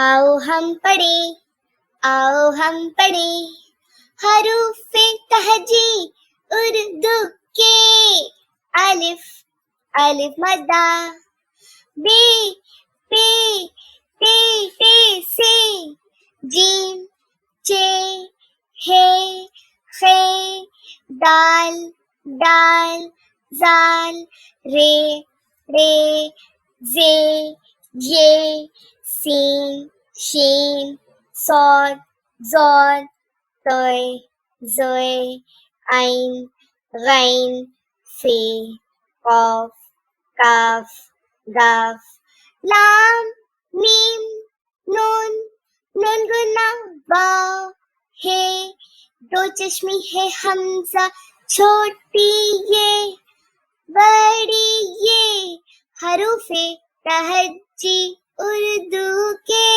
آؤ ہم پڑھیں، آؤ ہم پڑھیں حروف تہجی اردو کے۔ الف، الف مدہ، بے، پے، تے، تے سے، جیم، چے، ہے، خے، دال، ڈال، زال، رے، رے، زے، یہ، سین، شین، صاد، زاد، توئے، زوئے، عین، غین، فے، قاف، کاف، گاف، لام، میم، نون، نون گنا واو ہے، دو چشمی ہے حمزہ چھوٹی یہ، بڑی یہ، حروف تہجی اردو کے۔